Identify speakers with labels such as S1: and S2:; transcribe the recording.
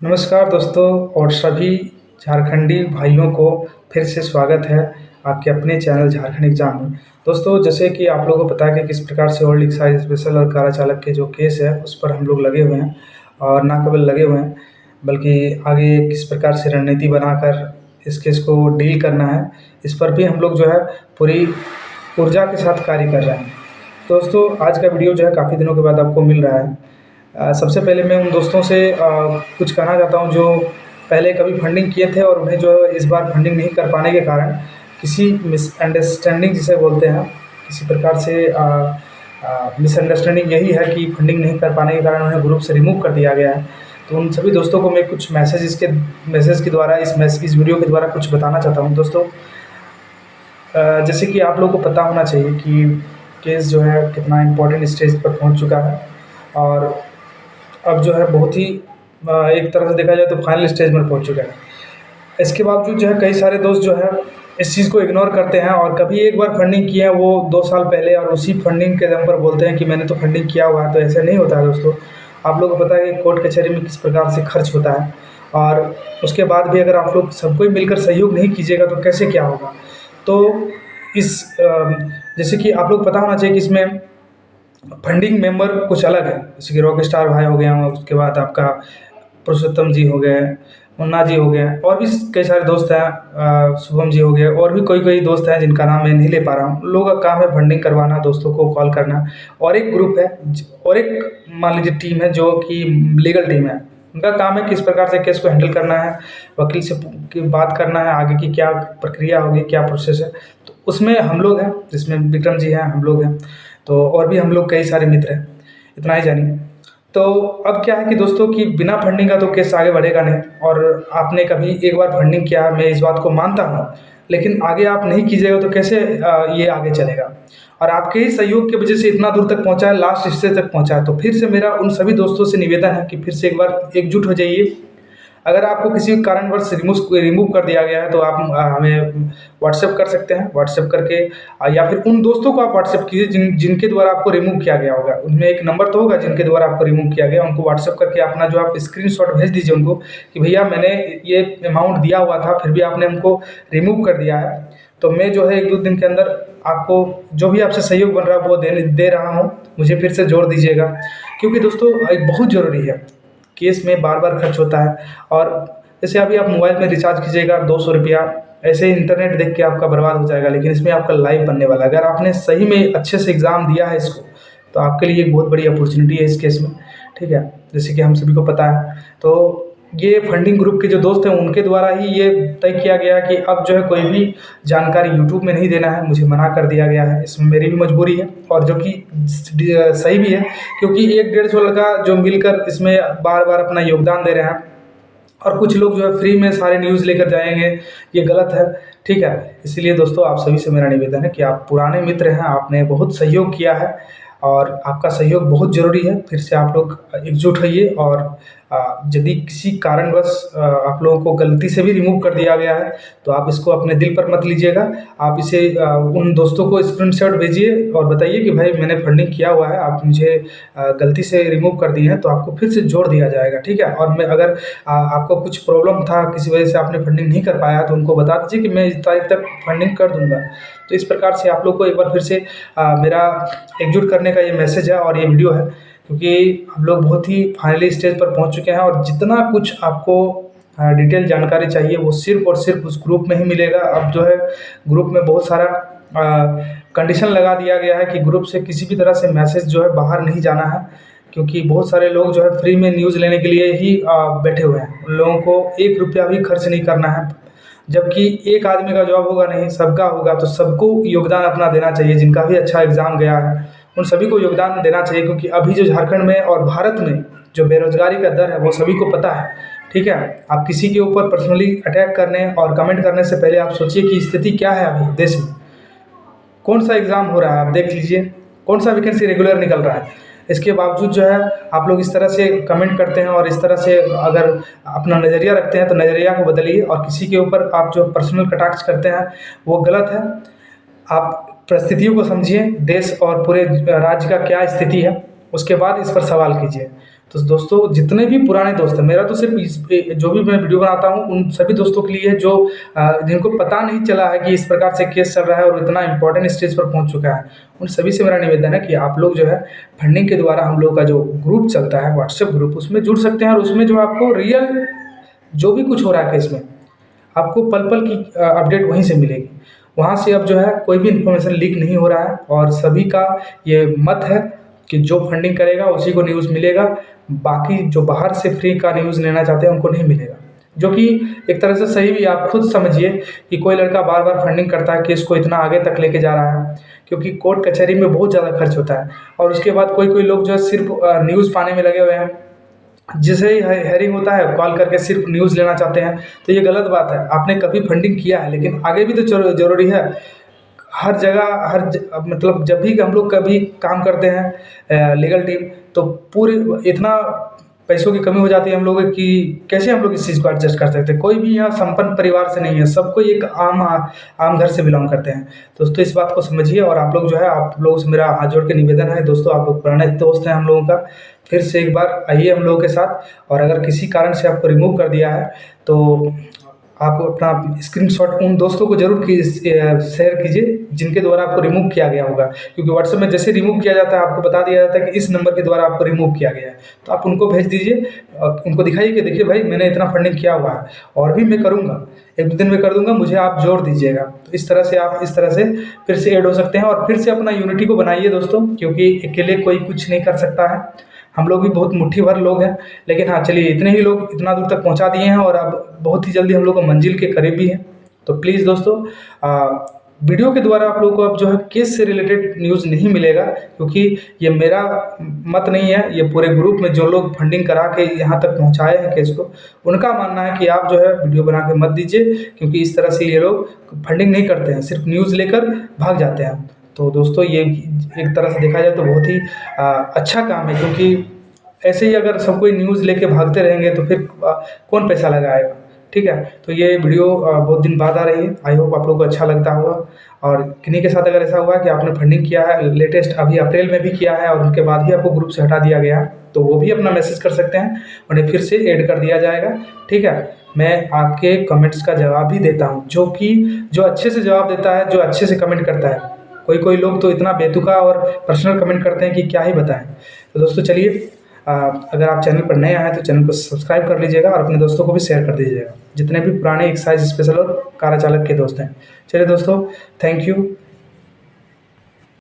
S1: नमस्कार दोस्तों और सभी झारखंडी भाइयों को फिर से स्वागत है आपके अपने चैनल झारखंड एग्जाम में। दोस्तों जैसे कि आप लोगों को पता है कि किस प्रकार से ओल्ड एक्साइज स्पेशल और कारा चालक के जो केस है उस पर हम लोग लगे हुए हैं और ना केवल लगे हुए हैं बल्कि आगे किस प्रकार से रणनीति बनाकर इस केस को डील करना है, इस पर भी हम लोग जो है पूरी ऊर्जा के साथ कार्य कर रहे हैं। दोस्तों आज का वीडियो जो है काफ़ी दिनों के बाद आपको मिल रहा है। सबसे पहले मैं उन दोस्तों से कुछ कहना चाहता हूँ जो पहले कभी फंडिंग किए थे और उन्हें जो है इस बार फंडिंग नहीं कर पाने के कारण किसी मिसअंडरस्टैंडिंग जिसे बोलते हैं, किसी प्रकार से मिसअंडरस्टैंडिंग यही है कि फंडिंग नहीं कर पाने के कारण उन्हें ग्रुप से रिमूव कर दिया गया है। तो उन सभी दोस्तों को मैं कुछ मैसेज के द्वारा इस वीडियो के द्वारा कुछ बताना चाहता हूँ। दोस्तों जैसे कि आप लोगों को पता होना चाहिए कि केस जो है कितना इम्पोर्टेंट स्टेज पर पहुँच चुका है और अब जो है बहुत ही एक तरह से देखा जाए तो फाइनल स्टेज में पहुंच चुका है। इसके बावजूद जो है कई सारे दोस्त जो है इस चीज़ को इग्नोर करते हैं और कभी एक बार फंडिंग किया है वो 2 साल पहले और उसी फंडिंग के दम पर बोलते हैं कि मैंने तो फंडिंग किया हुआ है। तो ऐसे नहीं होता है दोस्तों। आप लोगों को पता है कि कोर्ट कचहरी में किस प्रकार से खर्च होता है और उसके बाद भी अगर आप लोग सबको मिलकर सहयोग नहीं कीजिएगा तो कैसे क्या होगा। तो इस जैसे कि आप लोग पता होना चाहिए कि इसमें फंडिंग मेंबर कुछ अलग है, जैसे कि रॉक स्टार भाई हो गए हैं, उसके बाद आपका पुरुषोत्तम जी हो गए, मुन्ना जी हो गए और भी कई सारे दोस्त हैं, शुभम जी हो गए और भी कोई कोई दोस्त हैं जिनका नाम मैं नहीं ले पा रहा हूँ। लोगों का काम है फंडिंग करवाना, दोस्तों को कॉल करना और एक ग्रुप है और एक मान लीजिए टीम है जो कि लीगल टीम है। उनका काम है किस प्रकार से केस को हैंडल करना है, वकील से की बात करना है, आगे की क्या प्रक्रिया होगी, क्या प्रोसेस है। तो उसमें हम लोग हैं, जिसमें विक्रम जी हैं, हम लोग हैं, तो और भी हम लोग कई सारे मित्र हैं, इतना ही जानिए। तो अब क्या है कि दोस्तों कि बिना फंडिंग का तो केस आगे बढ़ेगा नहीं और आपने कभी एक बार फंडिंग किया, मैं इस बात को मानता हूँ, लेकिन आगे आप नहीं कीजिएगा तो कैसे ये आगे चलेगा। और आपके ही सहयोग की वजह से इतना दूर तक पहुँचा है, लास्ट स्टेज तक पहुँचा है। तो फिर से मेरा उन सभी दोस्तों से निवेदन है कि फिर से एक बार एकजुट हो जाइए। अगर आपको किसी कारणवश रिमूव कर दिया गया है तो आप हमें व्हाट्सएप कर सकते हैं। व्हाट्सएप करके या फिर उन दोस्तों को आप व्हाट्सएप कीजिए जिनके द्वारा आपको रिमूव किया गया होगा। उनमें एक नंबर तो होगा जिनके द्वारा आपको रिमूव किया गया, उनको व्हाट्सएप करके अपना जो आप स्क्रीनशॉट भेज दीजिए उनको कि भैया मैंने ये अमाउंट दिया हुआ था फिर भी आपने हमको रिमूव कर दिया है। तो मैं जो है 1-2 दिन के अंदर आपको जो भी आपसे सहयोग बन रहा है वो दे रहा हूँ, मुझे फिर से जोड़ दीजिएगा। क्योंकि दोस्तों एक बहुत ज़रूरी है, केस में बार बार खर्च होता है। और जैसे अभी आप मोबाइल में रिचार्ज कीजिएगा 200 रुपया, ऐसे इंटरनेट देख के आपका बर्बाद हो जाएगा, लेकिन इसमें आपका लाइफ बनने वाला है। अगर आपने सही में अच्छे से एग्ज़ाम दिया है इसको तो आपके लिए एक बहुत बड़ी अपॉर्चुनिटी है इस केस में, ठीक है, जैसे कि हम सभी को पता है। तो ये फंडिंग ग्रुप के जो दोस्त हैं उनके द्वारा ही ये तय किया गया कि अब जो है कोई भी जानकारी यूट्यूब में नहीं देना है, मुझे मना कर दिया गया है। इसमें मेरी भी मजबूरी है और जो कि सही भी है, क्योंकि 1-150 लड़का जो मिलकर इसमें बार बार अपना योगदान दे रहे हैं और कुछ लोग जो है फ्री में सारे न्यूज़ लेकर जाएंगे, ये गलत है, ठीक है। इसलिए दोस्तों आप सभी से मेरा निवेदन है कि आप पुराने मित्र हैं, आपने बहुत सहयोग किया है और आपका सहयोग बहुत ज़रूरी है। फिर से आप लोग एकजुट होइए और यदि किसी कारणवश आप लोगों को गलती से भी रिमूव कर दिया गया है तो आप इसको अपने दिल पर मत लीजिएगा। आप इसे उन दोस्तों को स्क्रीनशॉट भेजिए और बताइए कि भाई मैंने फंडिंग किया हुआ है, आप मुझे गलती से रिमूव कर दिए हैं, तो आपको फिर से जोड़ दिया जाएगा, ठीक है। और मैं अगर आपको कुछ प्रॉब्लम था, किसी वजह से आपने फंडिंग नहीं कर पाया तो उनको बता दीजिए कि मैं इस तारीख तक फंडिंग कर दूंगा। तो इस प्रकार से आप लोग को एक बार फिर से मेरा एकजुट करने का ये मैसेज है और ये वीडियो है, क्योंकि हम लोग बहुत ही फाइनली स्टेज पर पहुंच चुके हैं और जितना कुछ आपको डिटेल जानकारी चाहिए वो सिर्फ और सिर्फ उस ग्रुप में ही मिलेगा। अब जो है ग्रुप में बहुत सारा कंडीशन लगा दिया गया है कि ग्रुप से किसी भी तरह से मैसेज जो है बाहर नहीं जाना है, क्योंकि बहुत सारे लोग जो है फ्री में न्यूज़ लेने के लिए ही बैठे हुए हैं। उन लोगों को 1 रुपया भी खर्च नहीं करना है, जबकि एक आदमी का जॉब होगा नहीं, सबका होगा। तो सबको योगदान अपना देना चाहिए, जिनका भी अच्छा एग्ज़ाम गया है उन सभी को योगदान देना चाहिए, क्योंकि अभी जो झारखंड में और भारत में जो बेरोजगारी का दर है वो सभी को पता है, ठीक है। आप किसी के ऊपर पर्सनली अटैक करने और कमेंट करने से पहले आप सोचिए कि स्थिति क्या है अभी देश में, कौन सा एग्ज़ाम हो रहा है, आप देख लीजिए कौन सा वैकेंसी रेगुलर निकल रहा है। इसके बावजूद जो है आप लोग इस तरह से कमेंट करते हैं और इस तरह से अगर अपना नज़रिया रखते हैं तो नज़रिया को बदलिए। और किसी के ऊपर आप जो पर्सनल कटाक्ष करते हैं वो गलत है। आप परिस्थितियों को समझिए, देश और पूरे राज्य का क्या स्थिति है, उसके बाद इस पर सवाल कीजिए। तो दोस्तों जितने भी पुराने दोस्त हैं, मेरा तो सिर्फ जो भी मैं वीडियो बनाता हूँ उन सभी दोस्तों के लिए जो जिनको पता नहीं चला है कि इस प्रकार से केस चल रहा है और इतना इंपॉर्टेंट स्टेज पर पहुँच चुका है, उन सभी से मेरा निवेदन है कि आप लोग जो है फंडिंग के द्वारा हम लोग का जो ग्रुप चलता है व्हाट्सएप ग्रुप, उसमें जुड़ सकते हैं और उसमें जो आपको रियल जो भी कुछ हो रहा है केस में आपको पल पल की अपडेट वहीं से मिलेगी। वहाँ से अब जो है कोई भी इन्फॉर्मेशन लीक नहीं हो रहा है और सभी का ये मत है कि जो फंडिंग करेगा उसी को न्यूज़ मिलेगा, बाकी जो बाहर से फ्री का न्यूज़ लेना चाहते हैं उनको नहीं मिलेगा। जो कि एक तरह से सही भी, आप खुद समझिए कि कोई लड़का बार बार फंडिंग करता है, केस को इतना आगे तक लेके जा रहा है, क्योंकि कोर्ट कचहरी में बहुत ज़्यादा खर्च होता है और उसके बाद कोई कोई लोग जो है सिर्फ न्यूज़ पाने में लगे हुए हैं। जैसे ही हेयरिंग होता है कॉल करके सिर्फ न्यूज़ लेना चाहते हैं, तो ये गलत बात है। आपने कभी फंडिंग किया है लेकिन आगे भी तो ज़रूरी है। हर जगह मतलब जब भी हम लोग कभी काम करते हैं लीगल टीम, तो पूरे इतना पैसों की कमी हो जाती है हम लोगों की, कैसे हम लोग इस चीज़ को एडजस्ट कर सकते हैं। कोई भी यहाँ संपन्न परिवार से नहीं है, सबको एक आम घर से बिलोंग करते हैं। दोस्तों इस बात को समझिए और आप लोग जो है, आप लोगों से मेरा हाथ जोड़ के निवेदन है दोस्तों, आप लोग पुराने दोस्त हैं हम लोगों का, फिर से एक बार आइए हम लोगों के साथ। और अगर किसी कारण से आपको रिमूव कर दिया है तो आप अपना स्क्रीनशॉट उन दोस्तों को जरूर शेयर कीजिए जिनके द्वारा आपको रिमूव किया गया होगा, क्योंकि व्हाट्सएप में जैसे रिमूव किया जाता है आपको बता दिया जाता है कि इस नंबर के द्वारा आपको रिमूव किया गया है। तो आप उनको भेज दीजिए, उनको दिखाइए कि देखिए भाई मैंने इतना फंडिंग किया हुआ है और भी मैं करूँगा, एक दो दिन में कर दूंगा, मुझे आप जोड़ दीजिएगा। तो इस तरह से आप इस तरह से फिर से ऐड हो सकते हैं और फिर से अपना यूनिटी को बनाइए दोस्तों, क्योंकि अकेले कोई कुछ नहीं कर सकता है। हम लोग भी बहुत मुट्ठी भर लोग हैं, लेकिन हाँ चलिए इतने ही लोग इतना दूर तक पहुंचा दिए हैं और अब बहुत ही जल्दी हम लोग को मंजिल के करीब भी हैं। तो प्लीज़ दोस्तों वीडियो के द्वारा आप लोगों को अब जो है केस से रिलेटेड न्यूज़ नहीं मिलेगा, क्योंकि ये मेरा मत नहीं है, ये पूरे ग्रुप में जो लोग फंडिंग करा के यहाँ तक पहुँचाए हैं केस को, उनका मानना है कि आप जो है वीडियो बना के मत दीजिए, क्योंकि इस तरह से ये लोग फंडिंग नहीं करते हैं, सिर्फ न्यूज़ लेकर भाग जाते हैं। तो दोस्तों ये एक तरह से देखा जाए तो बहुत ही अच्छा काम है, क्योंकि ऐसे ही अगर सब कोई न्यूज़ लेके भागते रहेंगे तो फिर कौन पैसा लगाएगा। ठीक है, तो ये वीडियो बहुत दिन बाद आ रही है, आई होप आप लोगों को अच्छा लगता होगा। और किन्हीं के साथ अगर ऐसा हुआ कि आपने फंडिंग किया है, लेटेस्ट अभी अप्रैल में भी किया है और उनके बाद भी आपको ग्रुप से हटा दिया गया, तो वो भी अपना मैसेज कर सकते हैं, उन्हें फिर से ऐड कर दिया जाएगा। ठीक है, मैं आपके कमेंट्स का जवाब भी देता हूँ, जो अच्छे से जवाब देता है, जो अच्छे से कमेंट करता है। कोई लोग तो इतना बेतुका और पर्सनल कमेंट करते हैं कि क्या ही बताएं। तो दोस्तों चलिए, अगर आप चैनल पर नए आए हैं तो चैनल को सब्सक्राइब कर लीजिएगा और अपने दोस्तों को भी शेयर कर दीजिएगा, जितने भी पुराने एक्साइज स्पेशल और कार चालक के दोस्त हैं। चलिए दोस्तों, थैंक यू।